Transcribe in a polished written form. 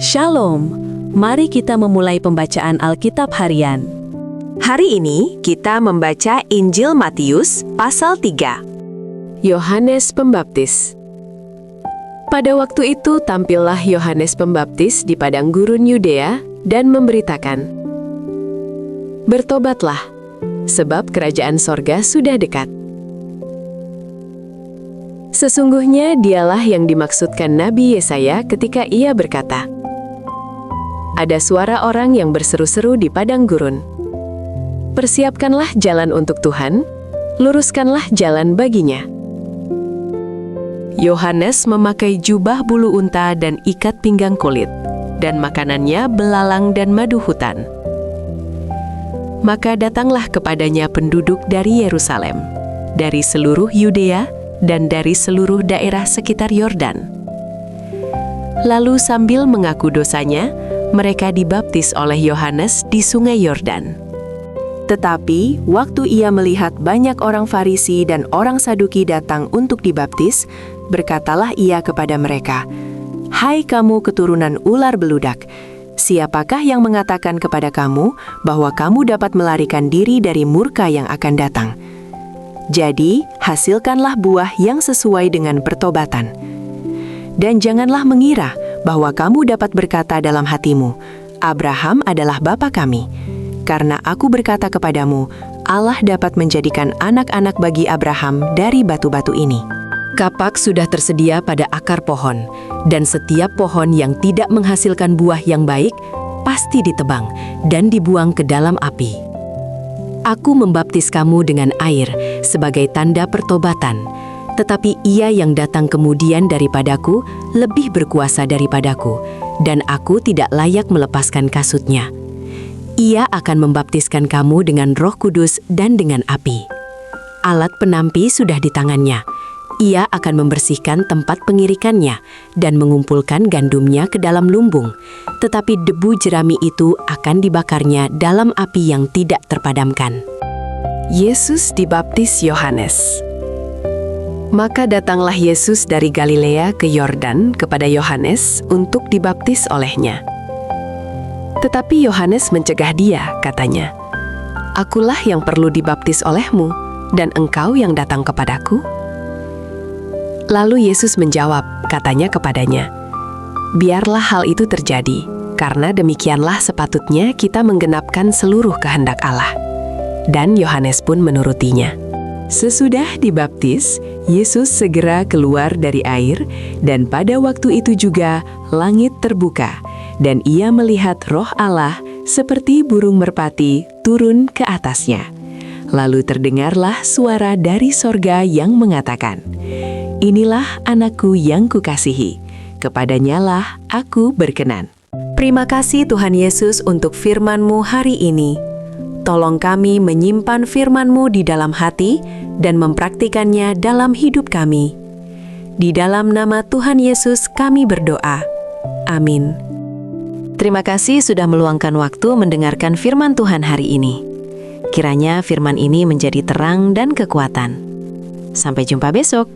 Shalom, mari kita memulai pembacaan Alkitab harian. Hari ini kita membaca Injil Matius pasal 3. Yohanes Pembaptis. Pada waktu itu tampillah Yohanes Pembaptis di padang gurun Yudea dan memberitakan, "Bertobatlah, sebab kerajaan sorga sudah dekat." Sesungguhnya dialah yang dimaksudkan Nabi Yesaya ketika ia berkata, "Ada suara orang yang berseru-seru di padang gurun. Persiapkanlah jalan untuk Tuhan, luruskanlah jalan baginya." Yohanes memakai jubah bulu unta dan ikat pinggang kulit, dan makanannya belalang dan madu hutan. Maka datanglah kepadanya penduduk dari Yerusalem, dari seluruh Yudea, dan dari seluruh daerah sekitar Yordan. Lalu sambil mengaku dosanya, mereka dibaptis oleh Yohanes di sungai Yordan. Tetapi waktu ia melihat banyak orang Farisi dan orang Saduki datang untuk dibaptis, berkatalah ia kepada mereka, "Hai kamu keturunan ular beludak, siapakah yang mengatakan kepada kamu bahwa kamu dapat melarikan diri dari murka yang akan datang? Jadi, hasilkanlah buah yang sesuai dengan pertobatan. Dan janganlah mengira bahwa kamu dapat berkata dalam hatimu, 'Abraham adalah bapa kami.' Karena aku berkata kepadamu, Allah dapat menjadikan anak-anak bagi Abraham dari batu-batu ini. Kapak sudah tersedia pada akar pohon, dan setiap pohon yang tidak menghasilkan buah yang baik pasti ditebang dan dibuang ke dalam api. Aku membaptis kamu dengan air sebagai tanda pertobatan, tetapi ia yang datang kemudian daripadaku lebih berkuasa daripadaku, dan aku tidak layak melepaskan kasutnya. Ia akan membaptiskan kamu dengan Roh Kudus dan dengan api. Alat penampi sudah di tangannya. Ia akan membersihkan tempat pengirikannya dan mengumpulkan gandumnya ke dalam lumbung, tetapi debu jerami itu akan dibakarnya dalam api yang tidak terpadamkan." Yesus dibaptis Yohanes. Maka datanglah Yesus dari Galilea ke Yordan kepada Yohanes untuk dibaptis olehnya. Tetapi Yohanes mencegah dia, katanya, "Akulah yang perlu dibaptis olehmu, dan engkau yang datang kepadaku?" Lalu Yesus menjawab, katanya kepadanya, "Biarlah hal itu terjadi, karena demikianlah sepatutnya kita menggenapkan seluruh kehendak Allah." Dan Yohanes pun menurutinya. Sesudah dibaptis, Yesus segera keluar dari air, dan pada waktu itu juga langit terbuka, dan ia melihat Roh Allah seperti burung merpati turun ke atasnya. Lalu terdengarlah suara dari sorga yang mengatakan, "Inilah anakku yang kukasihi, kepadanyalah aku berkenan." Terima kasih Tuhan Yesus untuk firman-Mu hari ini. Tolong kami menyimpan firman-Mu di dalam hati dan mempraktikannya dalam hidup kami. Di dalam nama Tuhan Yesus kami berdoa. Amin. Terima kasih sudah meluangkan waktu mendengarkan firman Tuhan hari ini. Kiranya firman ini menjadi terang dan kekuatan. Sampai jumpa besok.